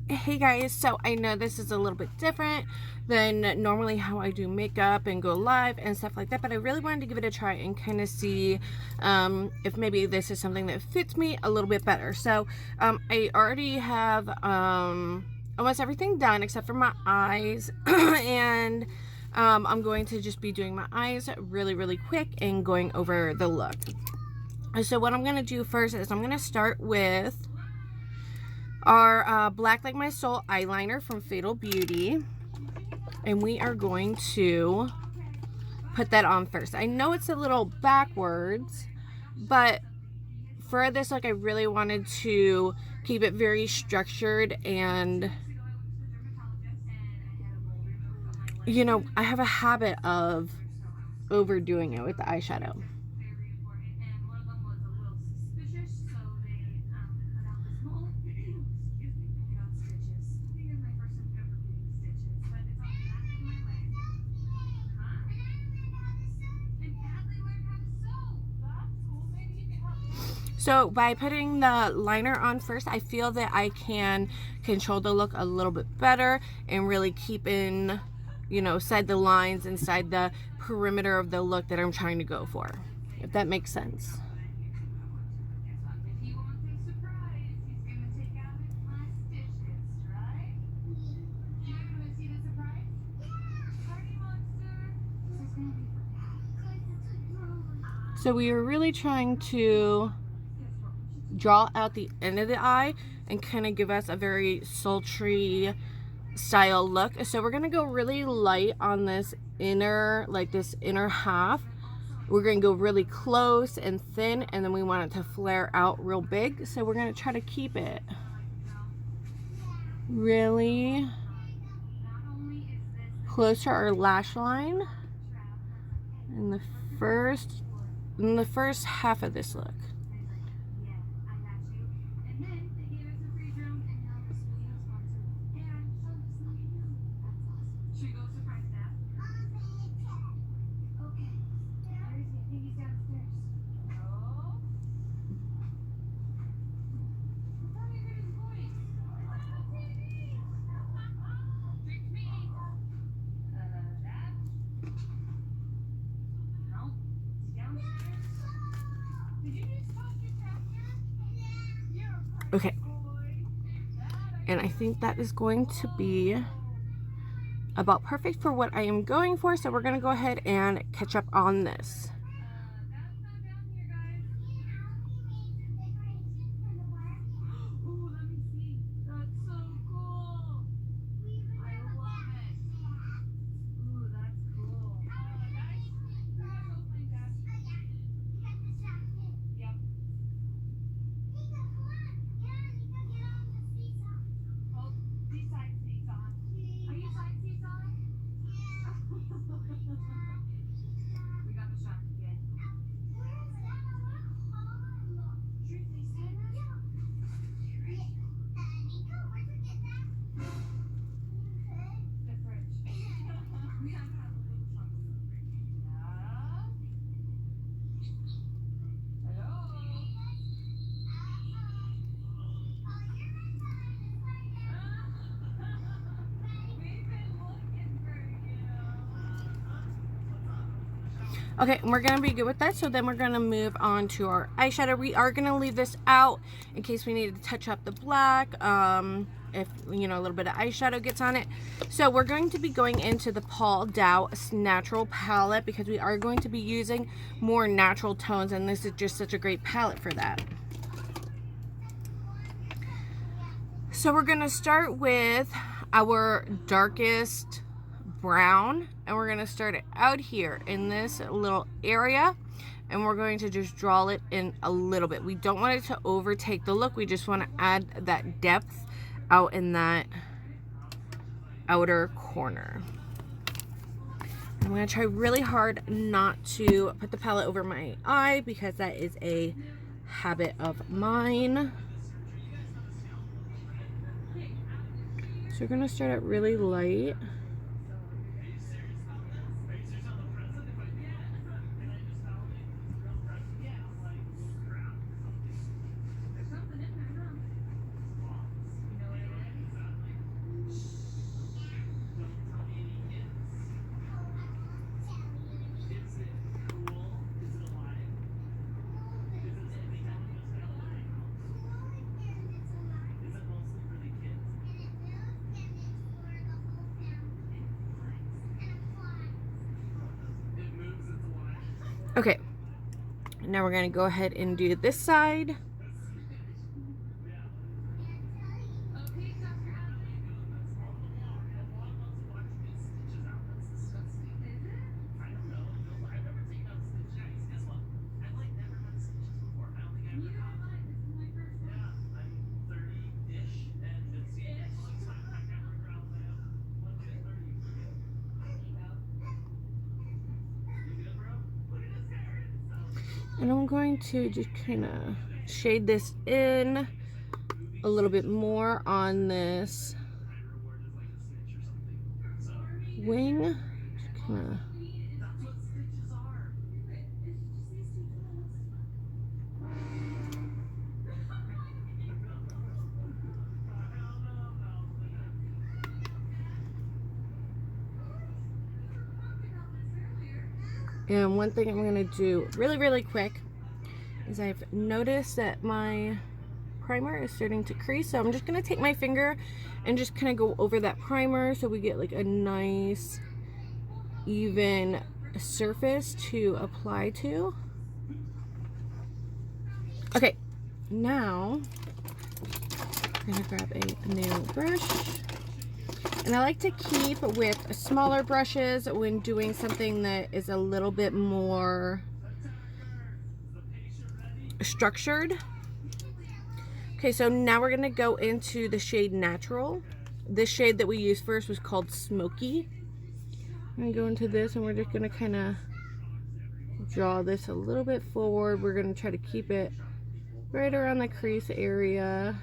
Hey guys, so I know this is a little bit different than normally how I do makeup and go live and stuff like that, but I really wanted to give it a try and kind of see if maybe this is something that fits me a little bit better. So I already have almost everything done except for my eyes and I'm going to just be doing my eyes really quick and going over the look. So what I'm going to do first is I'm going to start with our Black Like My Soul eyeliner from Fatal Beauty, and we are going to put that on first. I know it's a little backwards, but for this look I really wanted to keep it very structured, and you know, I have a habit of overdoing it with the eyeshadow. So by putting the liner on first, I feel that I can control the look a little bit better and really keep in, you know, inside the lines, inside the perimeter of the look that I'm trying to go for, if that makes sense. So we are really trying to draw out the end of the eye and kind of give us a very sultry style look. So we're gonna go really light on this inner, like this inner half. We're gonna go really close and thin, and then we want it to flare out real big. So we're gonna try to keep it really close to our lash line in the first half of this look. Okay, and I think that is going to be about perfect for what I am going for. So we're gonna go ahead and catch up on this. Okay, and we're gonna be good with that. So then we're gonna move on to our eyeshadow. We are gonna leave this out in case we need to touch up the black, if you know, a little bit of eyeshadow gets on it. So we're going to be going into the Paul Dow Natural palette because we are going to be using more natural tones, and this is just such a great palette for that. So we're gonna start with our darkest brown, and we're going to start it out here in this little area, and we're going to just draw it in a little bit. We don't want it to overtake the look. We just want to add that depth out in that outer corner. I'm going to try really hard not to put the palette over my eye because that is a habit of mine. So we're going to start out really light. Okay, now we're going to go ahead and do this side. And I'm going to just kind of shade this in a little bit more on this wing. Just kind of. And one thing I'm going to do really quick is I've noticed that my primer is starting to crease, so I'm just going to take my finger and just kind of go over that primer so we get like a nice even surface to apply to. Okay, now I'm going to grab a new brush. And I like to keep with smaller brushes when doing something that is a little bit more structured. Okay, so now we're going to go into the shade Natural. This shade that we used first was called Smoky. I'm going to go into this and we're just going to kind of draw this a little bit forward. We're going to try to keep it right around the crease area.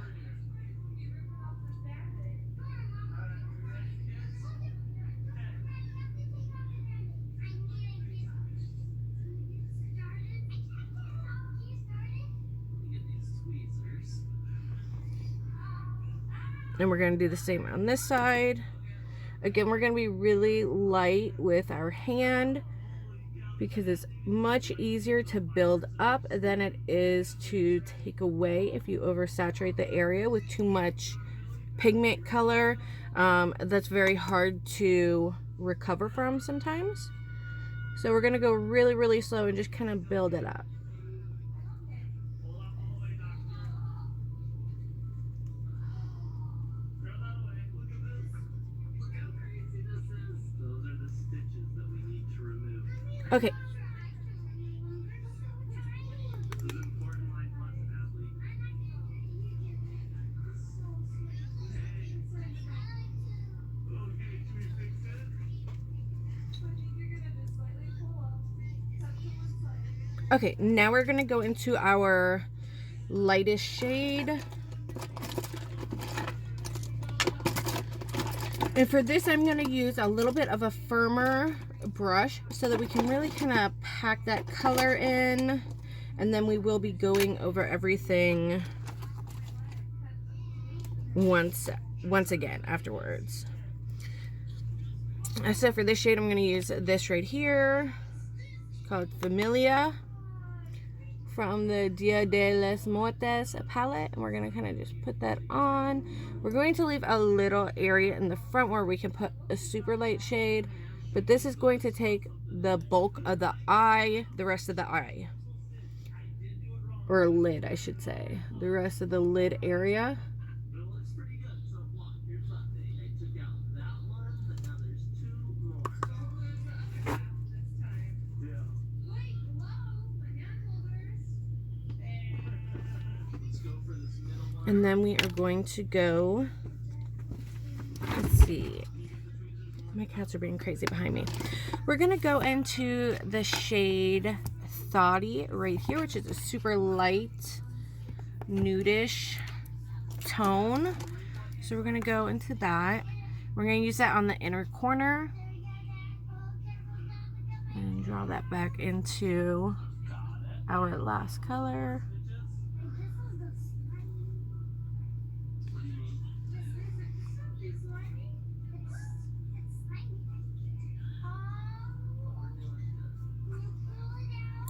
And we're going to do the same on this side. Again, we're going to be really light with our hand because it's much easier to build up than it is to take away if you oversaturate the area with too much pigment color. That's very hard to recover from sometimes. So we're going to go really slow and just kind of build it up. Okay. Okay, now we're going to go into our lightest shade. And for this, I'm going to use a little bit of a firmer brush so that we can really kind of pack that color in. And then we will be going over everything once again afterwards. So for this shade, I'm going to use this right here called Familia from the Dia de los Muertos palette, and we're going to kind of just put that on. We're going to leave a little area in the front where we can put a super light shade, but this is going to take the bulk of the eye, the rest of the eye, or lid I should say, the rest of the lid area. And then we are going to go, let's see, my cats are being crazy behind me. We're going to go into the shade Thoughty right here, which is a super light, nudish tone. So we're going to go into that. We're going to use that on the inner corner. And draw that back into our last color.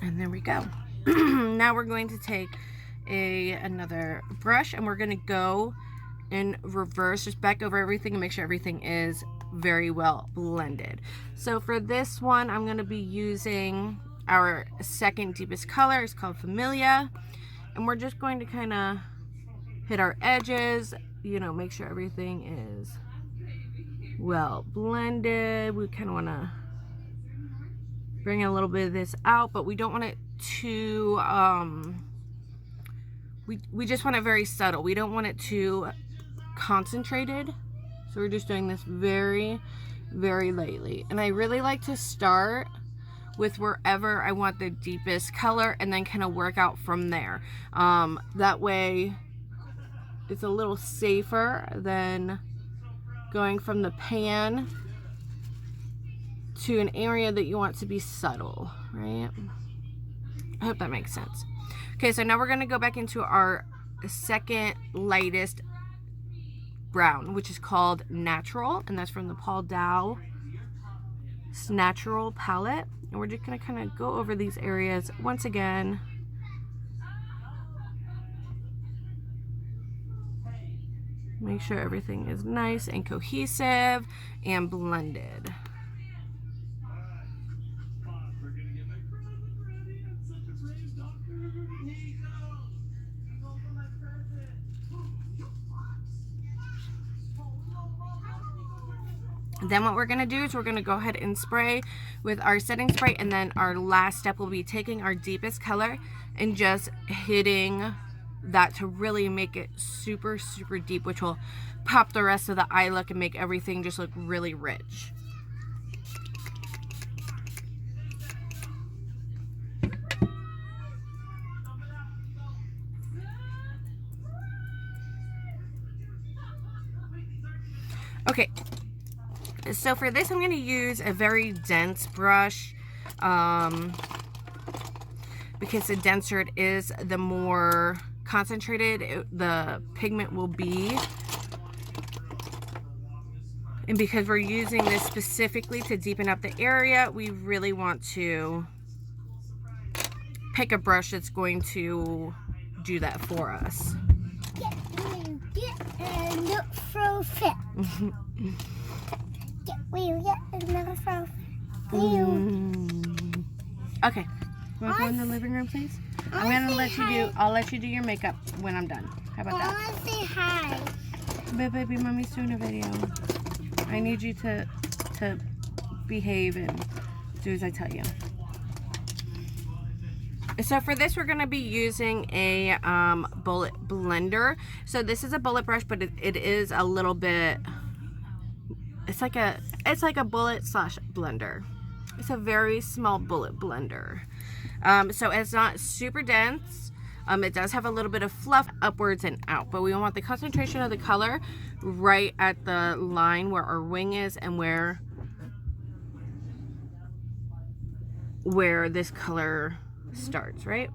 And there we go. Now we're going to take another brush and we're going to go in reverse, just back over everything and make sure everything is very well blended. So for this one, I'm going to be using our second deepest color. It's called Familia. And we're just going to kind of hit our edges, you know, make sure everything is well blended. We kind of want to bring a little bit of this out, but we don't want it too, we just want it very subtle. We don't want it too concentrated. So we're just doing this very, very lightly. And I really like to start with wherever I want the deepest color and then kind of work out from there. That way it's a little safer than going from the pan to an area that you want to be subtle, right? I hope that makes sense. Okay, so now we're gonna go back into our second lightest brown, which is called Natural, and that's from the Paul Dao Natural palette. And we're just gonna kind of go over these areas once again. Make sure everything is nice and cohesive and blended. Then what we're going to do is we're going to go ahead and spray with our setting spray, and then our last step will be taking our deepest color and just hitting that to really make it super, super deep, which will pop the rest of the eye look and make everything just look really rich. Okay. So for this, I'm going to use a very dense brush, because the denser it is, the more concentrated the pigment will be. And because we're using this specifically to deepen up the area, we really want to pick a brush that's going to do that for us. Look for fit. Okay. You want to go in the living room, please? I'll let you do your makeup when I'm done. How about that? I want to say hi. But baby, mommy's doing a video. I need you to behave and do as I tell you. So for this, we're going to be using a bullet blender. So this is a bullet brush, but it is a little bit, it's like a bullet slash blender. It's a very small bullet blender. So it's not super dense. It does have a little bit of fluff upwards and out, but we want the concentration of the color right at the line where our wing is and where this color starts, right?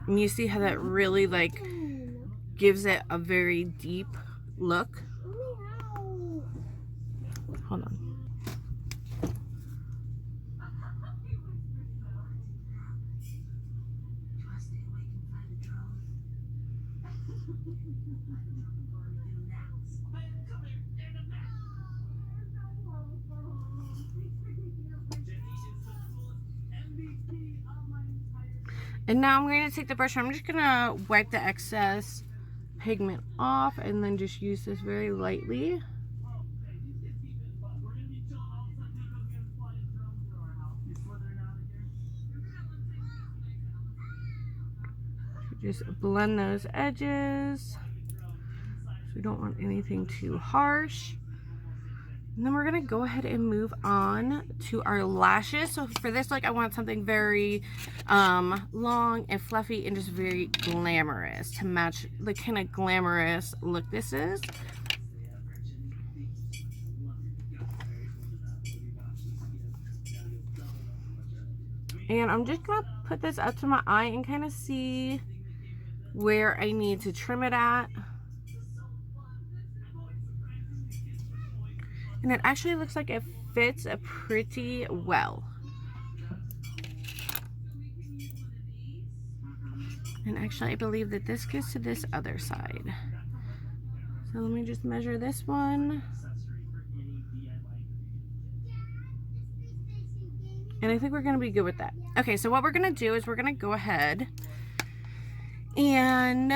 And you see how that really like gives it a very deep look. Hold on. And now I'm going to take the brush. I'm just going to wipe the excess pigment off and then just use this very lightly. Just blend those edges. So we don't want anything too harsh. And then we're going to go ahead and move on to our lashes. So for this look, I want something very long and fluffy and just very glamorous to match the kind of glamorous look this is. And I'm just going to put this up to my eye and kind of see where I need to trim it at. And it actually looks like it fits pretty well. And actually, I believe that this goes to this other side. So let me just measure this one. And I think we're going to be good with that. Okay, so what we're going to do is we're going to go ahead and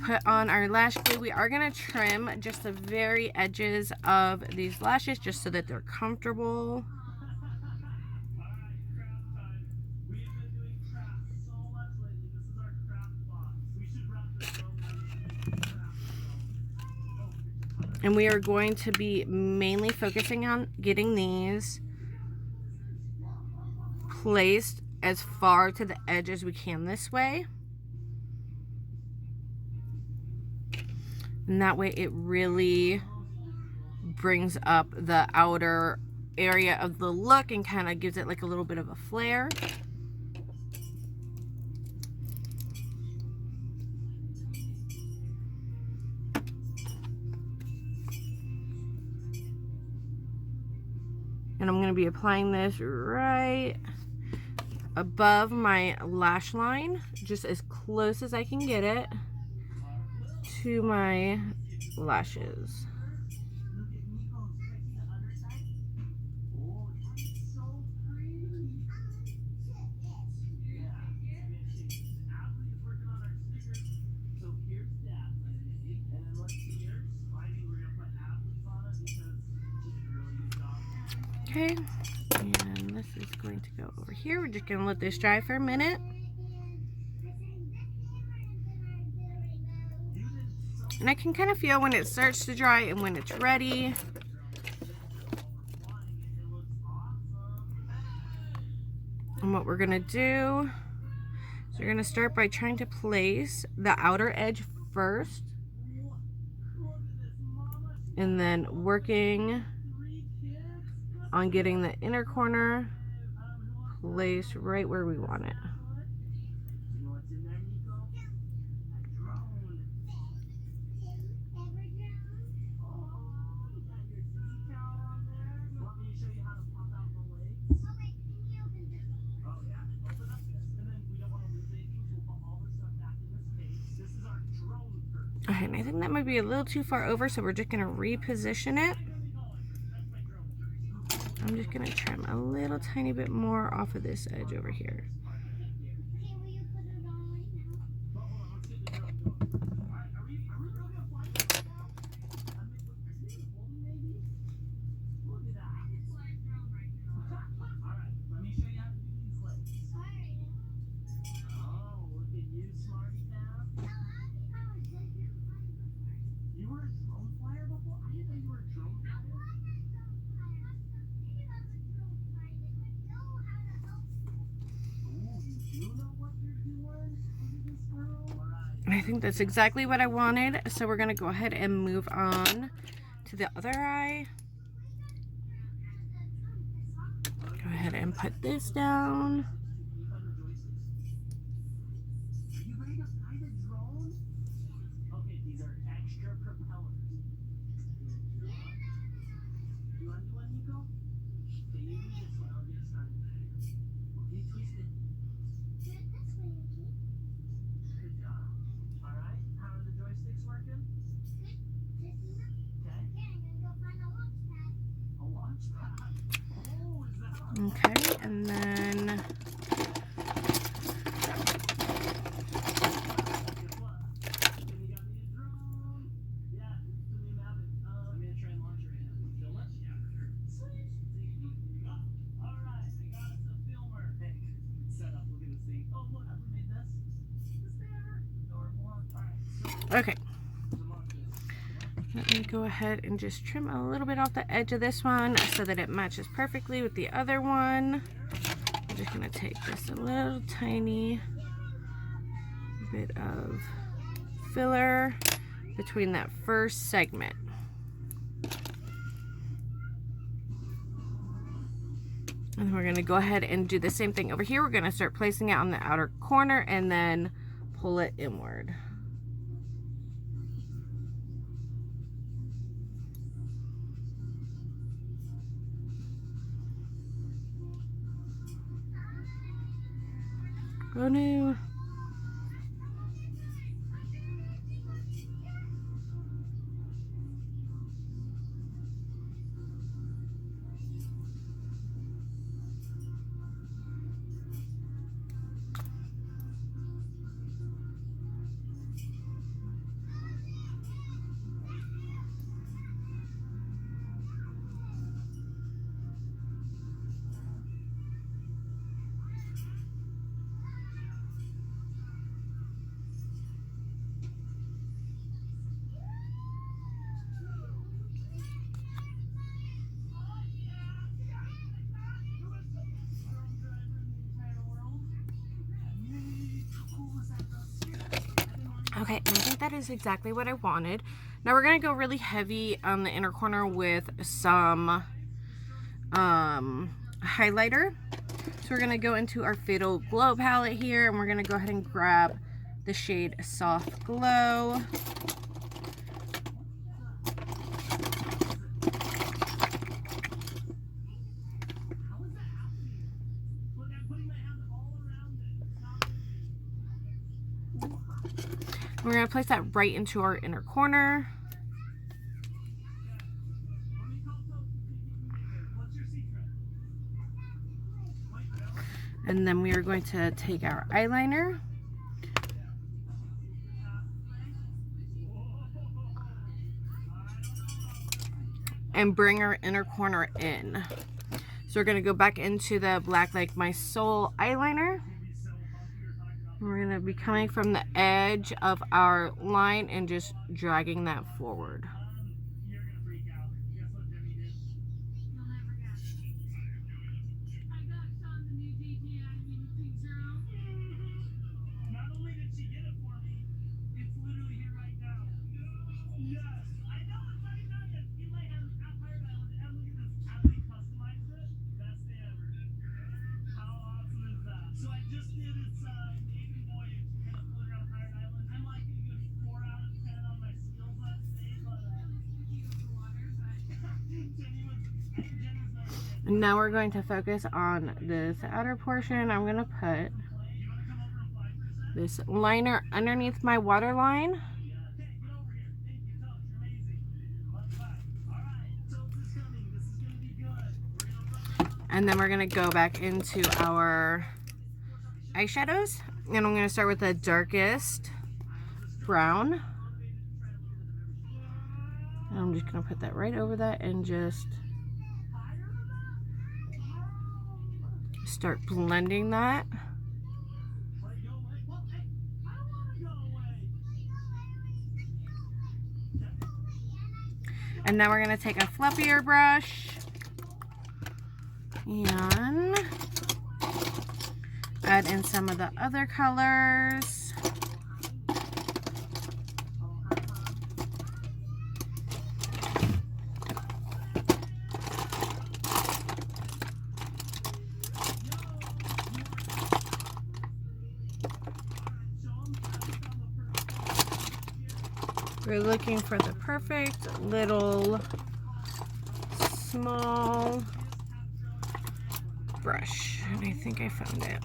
put on our lash glue. We are going to trim just the very edges of these lashes just so that they're comfortable. And we are going to be mainly focusing on getting these placed as far to the edge as we can this way. And that way it really brings up the outer area of the look and kind of gives it like a little bit of a flare. And I'm going to be applying this right above my lash line, just as close as I can get it to my lashes. Okay, and this is going to go over here. We're just going to let this dry for a minute. And I can kind of feel when it starts to dry and when it's ready. And what we're going to do is we're going to start by trying to place the outer edge first. And then working on getting the inner corner placed right where we want it. Okay, and I think that might be a little too far over, so we're just going to reposition it. I'm just going to trim a little tiny bit more off of this edge over here. I think that's exactly what I wanted. So we're going to go ahead and move on to the other eye. Go ahead and put this down. Okay, and then okay. Let me go ahead and just trim a little bit off the edge of this one so that it matches perfectly with the other one. I'm just going to take just a little tiny bit of filler between that first segment. And we're going to go ahead and do the same thing over here. We're going to start placing it on the outer corner and then pull it inward. Go new. Okay, and I think that is exactly what I wanted. Now we're going to go really heavy on the inner corner with some highlighter. So we're going to go into our Fatal Glow palette here, and we're going to go ahead and grab the shade Soft Glow. We're going to place that right into our inner corner. And then we are going to take our eyeliner and bring our inner corner in. So we're going to go back into the Black Like My Soul eyeliner. We're going to be coming from the edge of our line and just dragging that forward. And now we're going to focus on this outer portion. I'm going to put this liner underneath my waterline. And then we're going to go back into our eyeshadows. And I'm going to start with the darkest brown. And I'm just going to put that right over that and just start blending that. And now we're going to take a fluffier brush and add in some of the other colors. We're looking for the perfect little small brush, and I think I found it.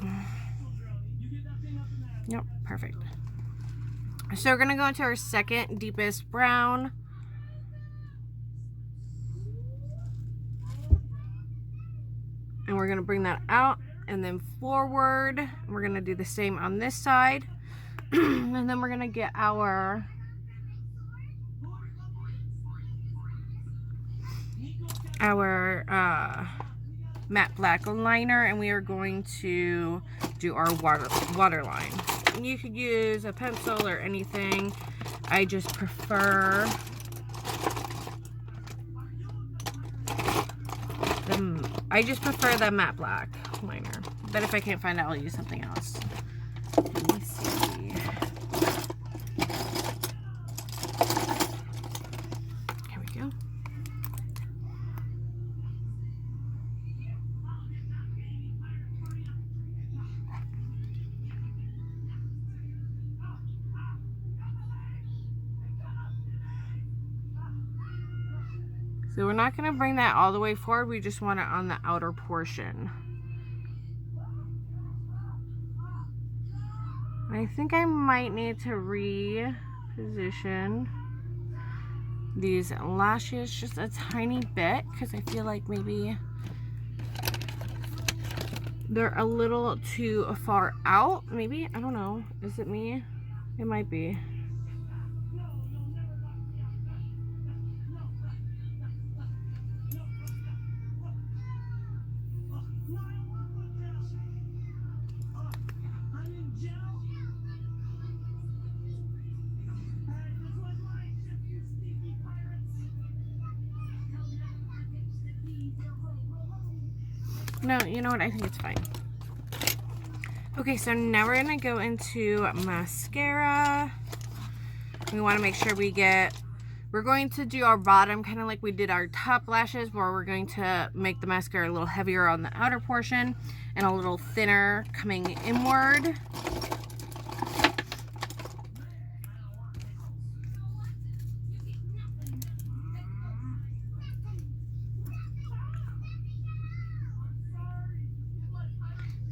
Yep, perfect. So we're gonna go into our second deepest brown. And we're gonna bring that out and then forward. We're gonna do the same on this side. And then we're gonna get our matte black liner, and we are going to do our waterline. And you could use a pencil or anything. I just prefer the matte black liner, but if I can't find it, I'll use something else. Let me see. Here we go. So we're not going to bring that all the way forward. We just want it on the outer portion. I think I might need to reposition these lashes just a tiny bit because I feel like maybe they're a little too far out. Maybe, I don't know. Is it me? It might be. No, you know what? I think it's fine. Okay, so now we're going to go into mascara. We want to make sure we're going to do our bottom kind of like we did our top lashes, where we're going to make the mascara a little heavier on the outer portion and a little thinner coming inward.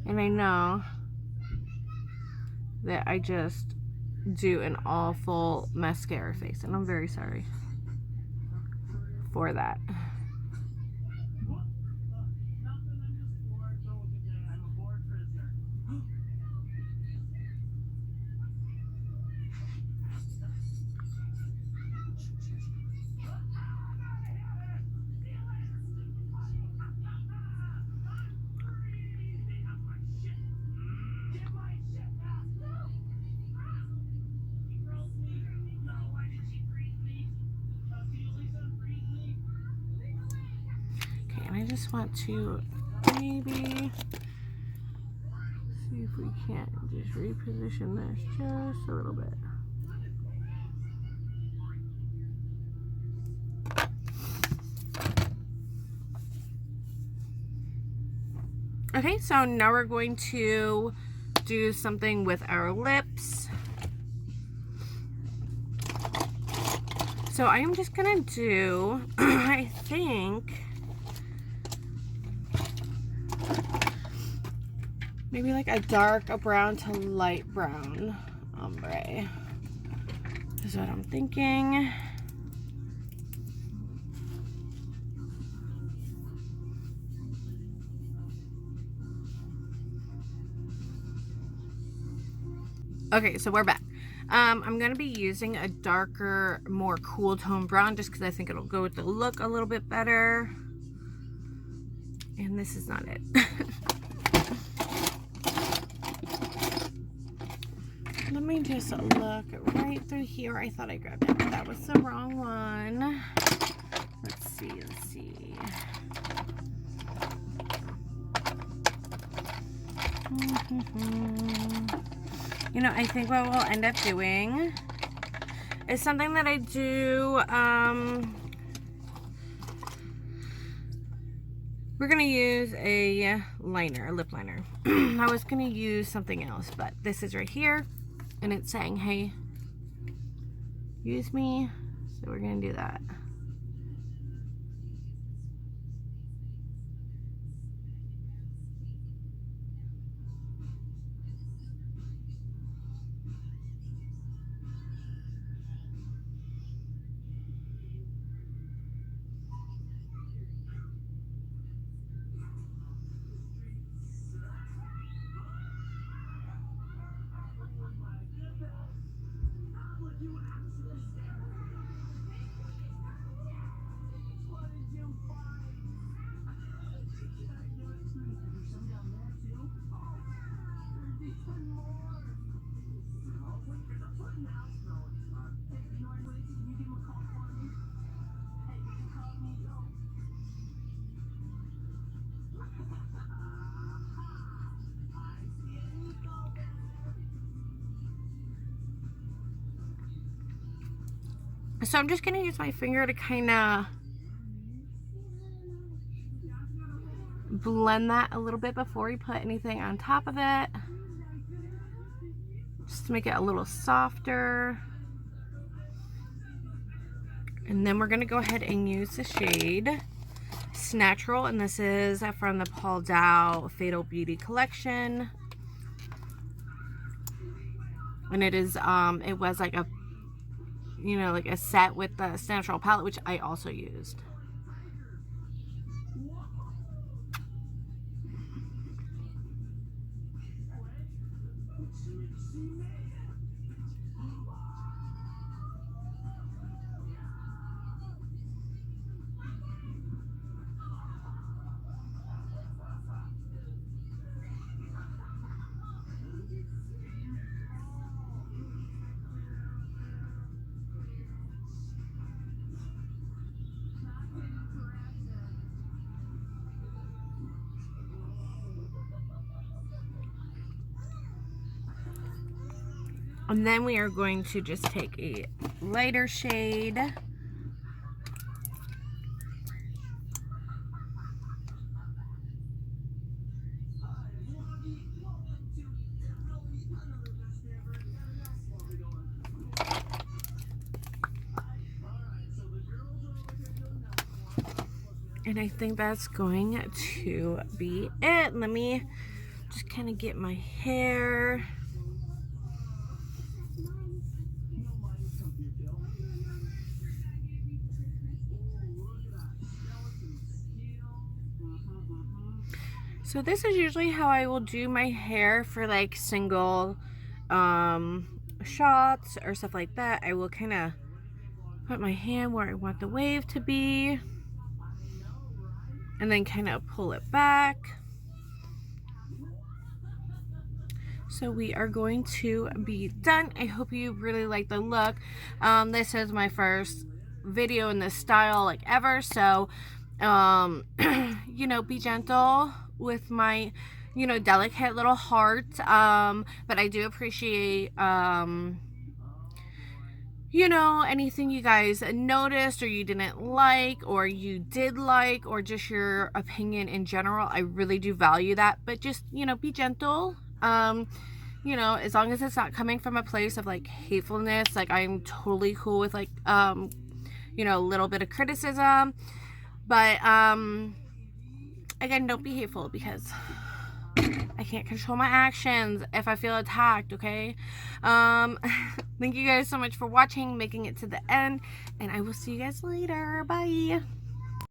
And I know that I just do an awful mascara face, and I'm very sorry for that. I just want to maybe see if we can't just reposition this just a little bit. Okay, so now we're going to do something with our lips. So I am just gonna do, I think, maybe like a brown to light brown ombre is what I'm thinking. Okay, so we're back. I'm going to be using a darker, more cool tone brown just because I think it'll go with the look a little bit better. And this is not it. Let me just look right through here. I thought I grabbed it, but that was the wrong one. Let's see. You know, I think what we'll end up doing is something that I do, we're going to use a lip liner. I was going to use something else, but this is right here, and it's saying, hey, use me, so we're going to do that. So I'm just going to use my finger to kind of blend that a little bit before we put anything on top of it, just to make it a little softer. And then we're going to go ahead and use the shade Snatural, and this is from the Paul Dow Fatal Beauty collection. And it is it was like a, you know, like a set with the Snatural palette, which I also used. And then we are going to just take a lighter shade. And I think that's going to be it. Let me just kind of get my hair. So this is usually how I will do my hair for like single shots or stuff like that. I will kind of put my hand where I want the wave to be and then kind of pull it back. So we are going to be done. I hope you really like the look. This is my first video in this style like ever, so you know, be gentle with my, you know, delicate little heart. But I do appreciate you know, anything you guys noticed or you didn't like or you did like, or just your opinion in general. I really do value that, but just, you know, be gentle. You know, as long as it's not coming from a place of like hatefulness, like I'm totally cool with like you know, a little bit of criticism, but again, don't be hateful because I can't control my actions if I feel attacked, okay? Thank you guys so much for watching, making it to the end, and I will see you guys later. Bye.